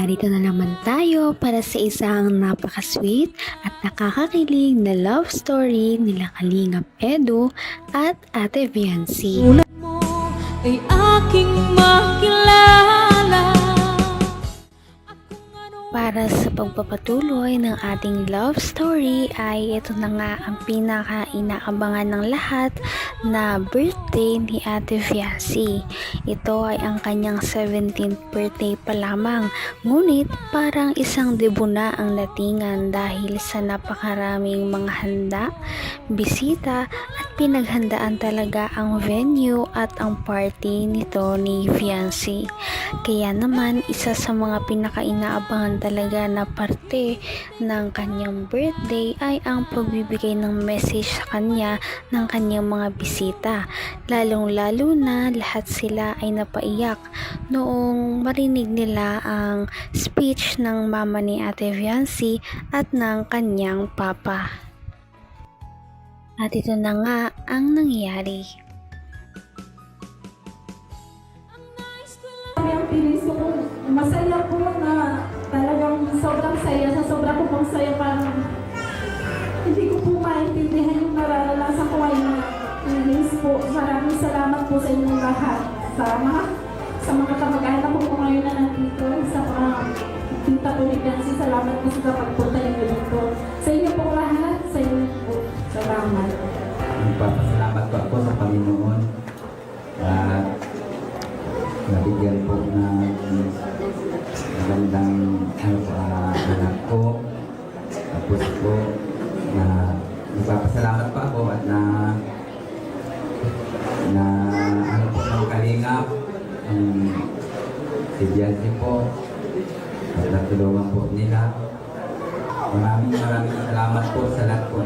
Narito na naman tayo para sa isang napaka-sweet at nakakakilig na love story nila Kalingap Edu at Ate Viancy. Tulad mo ay aking makilala. Para sa pagpapatuloy ng ating love story ay ito na nga ang pinaka-inaabangan ng lahat na birthday ni Ate Viancy. Ito ay ang kanyang 17th birthday pa lamang, ngunit parang isang debo na ang datingan dahil sa napakaraming mga handa, bisita at pinaghandaan talaga ang venue at ang party nito ni Viancy. Kaya naman isa sa mga pinaka-inaabangan talaga na parte ng kanyang birthday ay ang pagbibigay ng message sa kanya ng kanyang mga bisita. Lalong-lalo na lahat sila ay napaiyak noong marinig nila ang speech ng mama ni Ate Viancy at ng kanyang papa. At ito na nga ang nangyari. Ang feelings ko, masaya po na talagang sobrang saya. Sa sobra ko pong saya, parang hindi ko po maintindihan yung nararanasan ko ngayon na feelings po. Maraming salamat po sa inyong lahat. Sa mga kamag-anak ko ngayon na nandito, sa mga tita po ni Viancy, salamat po sa pagpunta ninyo dito. Sa inyo po lahat, sa inyo po. Salamat. Nagpapasalamat po ako sa Panginoon at nabigyan po ng magandang anak ko. Tapos po nagpapasalamat pa ako at na po ng kalingap si Viancy po at natulungan po nila. Maraming salamat po sa lahat po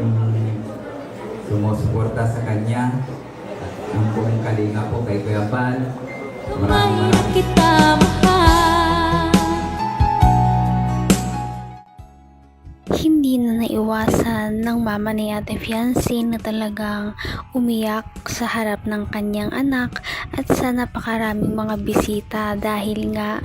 sumusuporta sa kanya. Ang buong kalinga po kay Kuya Bal. Mahirap kita mahal. Hindi na naiwasan ng mama ni Ate Viancy na talagang umiyak sa harap ng kanyang anak at sa napakaraming mga bisita dahil nga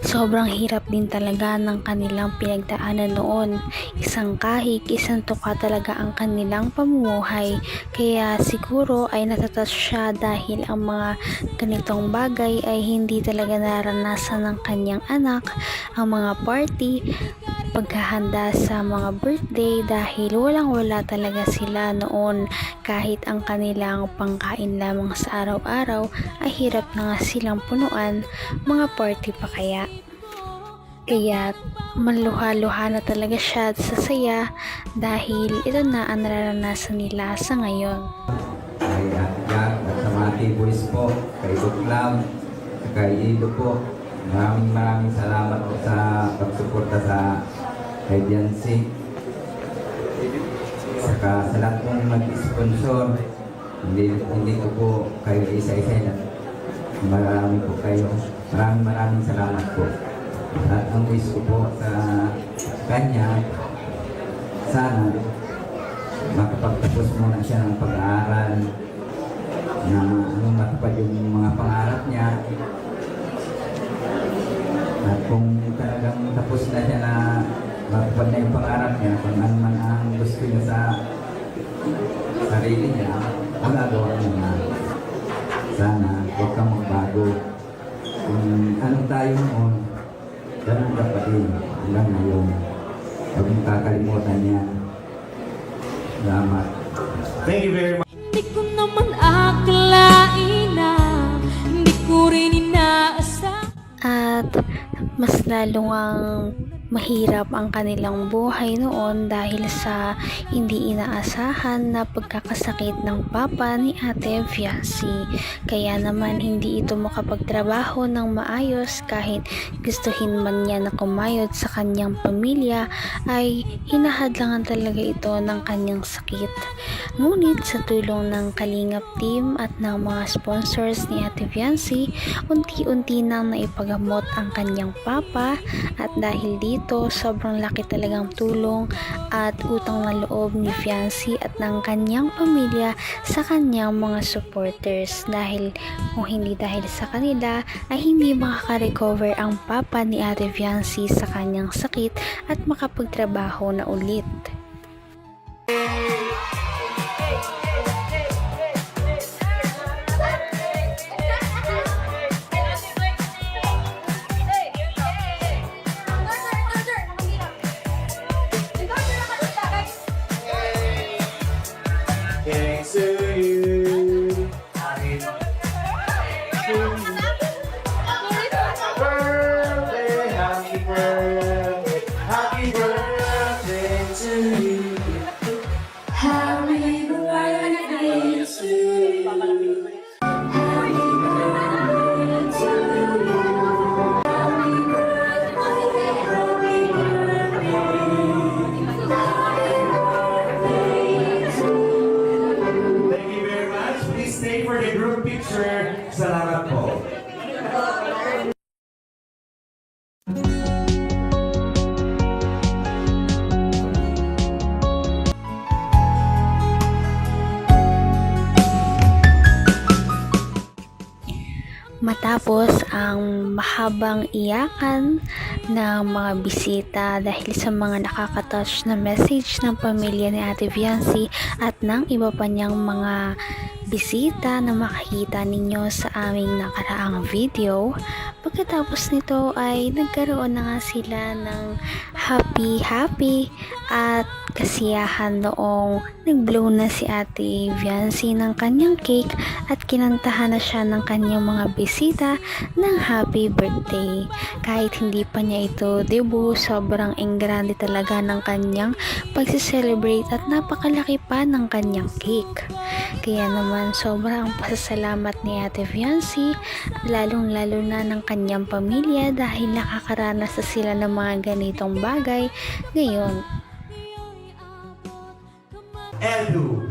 sobrang hirap din talaga ng kanilang pinagdaanan noon. Isang kahig, isang tuka talaga ang kanilang pamumuhay. Kaya siguro ay natatas siya dahil ang mga ganitong bagay ay hindi talaga naranasan ng kanyang anak. Ang mga party, paghahanda sa mga birthday dahil walang-wala talaga sila noon. Kahit ang kanilang pangkain lamang sa araw-araw ay hirap na nga silang punuan, mga party pa kaya. Kaya maluha-luha na talaga siya at sasaya dahil ito na ang nararanasan nila sa ngayon. Kay Jack at sa mga T-Boys po, kay Buklam, kay Ido po. Maraming salamat po sa pagsuporta sa kay Viancy. Saka sa lahat pong mag-sponsor, hindi ko po kayo isa-isa na. Marami po kayo. Maraming salamat po. At ang wish ko po sa kanya, sana makapagtapos muna siya ng pag-aaral na matupad yung mga pangarap niya. At kung talagang tapos na siya na matupad na yung pangarap niya, kung ano man ang gusto niya sa sarili niya, magagawa niya na. Sana huwag kang magbago. Kung anong tayo noon, ganun ka pa din hanggang ngayon. Huwag mong kakalimutan niya. Salamat. Thank you very much. Hindi ko naman akalain na hindi ko rin inaasahan. At mas lalong ang mahirap ang kanilang buhay noon dahil sa hindi inaasahan na pagkakasakit ng papa ni Ate Viancy. Kaya naman hindi ito makapagtrabaho ng maayos kahit gustuhin man niya na kumayod sa kanyang pamilya ay hinahadlangan talaga ito ng kanyang sakit. Ngunit sa tulong ng Kalingap team at ng mga sponsors ni Ate Viancy, unti-unti nang naipagamot ang kanyang Papa, at dahil dito sobrang laki talagang tulong at utang na loob ni Fiancé at ng kanyang pamilya sa kanyang mga supporters, dahil kung hindi dahil sa kanila ay hindi makaka-recover ang papa ni Ate Fiancé sa kanyang sakit at makapagtrabaho na ulit. Thanks to you. Happy birthday, happy birthday, happy birthday to you. Happy birthday to you. Happy birthday to you. Happy birthday, happy birthday to you. Thank you very much. Please stay for the group picture. Salamat po. Matapos ang mahabang iyakan ng mga bisita dahil sa mga nakakatouch na message ng pamilya ni Ate Fiancé at ng iba pa niyang mga bisita na makikita ninyo sa aming nakaraang video, pagkatapos nito ay nagkaroon na nga sila ng happy at kasiyahan noong nag-blow na si Ate Fiancé ng kanyang cake at kinantahan na siya ng kanyang mga bisita ng happy birthday. Kahit hindi pa niya ito debut, sobrang engrande talaga ng kanyang pagse-celebrate at napakalaki pa ng kanyang cake. Kaya naman sobrang pasasalamat ni Ate Fiancé, lalong-lalo na ng kanyang pamilya dahil nakakaranas na sila ng mga ganitong bagay ngayon. Edu.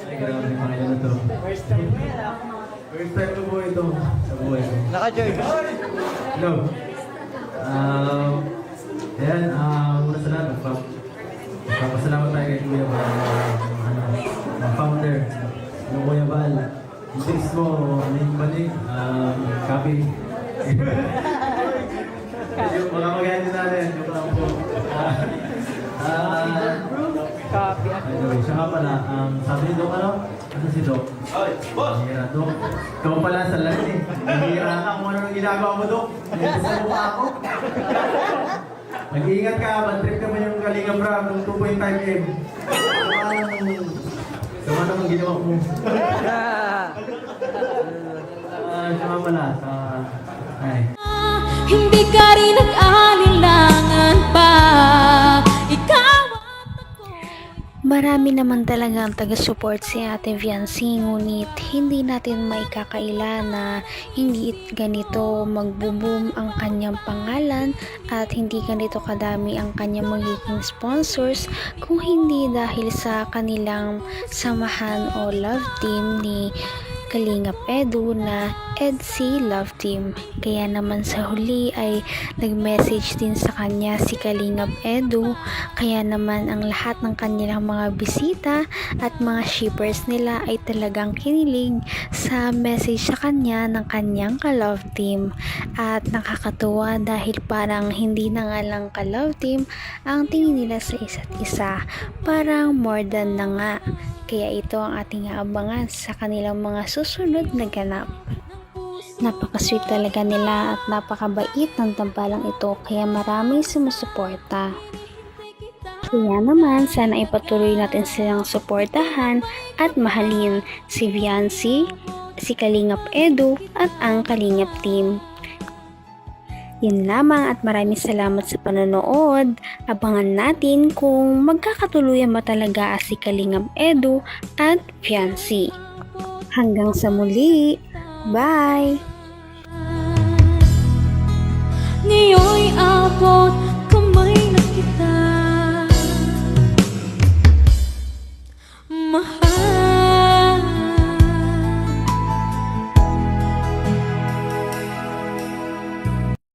Ay, grabe mga yun ito. First time ko po ito sa buhay ko. Naka-joy. Hello. Ayan, muna sa lahat, magpapasalamat tayo kay Kuya Bal, ang founder ng Kuya Bal. Yung tips mo, ano yung bali? Copy. Baka magalit natin, joke lang po. Anyway, siya nga pala, sabi ni Doc, ano si Doc? Ay, boss! Hira, Doc. Ikaw pala sa lahat eh. Hira ka kung ano nang ginagawa mo, Doc. Nandito sa mukha ako. Mag-iingat ka, bad-trip ka mo yung Kalinga Brab ng 2.5M. Sama naman ginawa mo. Siya nga pala, ay. Hindi ka rin nag-alilangan pa. Ikaw Marami naman talagang taga-support si Ate Fiancé, ngunit hindi natin maikakaila na hindi ganito magbo-boom ang kanyang pangalan at hindi ganito kadami ang kanyang magiging sponsors kung hindi dahil sa kanilang samahan o love team ni Kalingap Edu na EDC Love Team. Kaya naman sa huli ay nag-message din sa kanya si Kalingap Edu, kaya naman ang lahat ng kanilang mga bisita at mga shippers nila ay talagang kinilig sa message sa kanya ng kanyang ka-love team. At nakakatuwa dahil parang hindi na nga lang ka-love team ang tingin nila sa isa't isa, parang more than na nga. Kaya ito ang ating aabangan sa kanilang mga susunod na ganap. Napaka-sweet talaga nila at napakabait ng tambalang ito, kaya maraming sumusuporta. Kaya naman, sana ipatuloy natin silang suportahan at mahalin si Fiancé, si Kalingap Edu at ang Kalingap team. Yun lamang at maraming salamat sa panonood. Abangan natin kung magkakatuluyan ba talaga si Kalingap Edu at Fiancé. Hanggang sa muli. Bye! ngayon'y abot kamay na kita.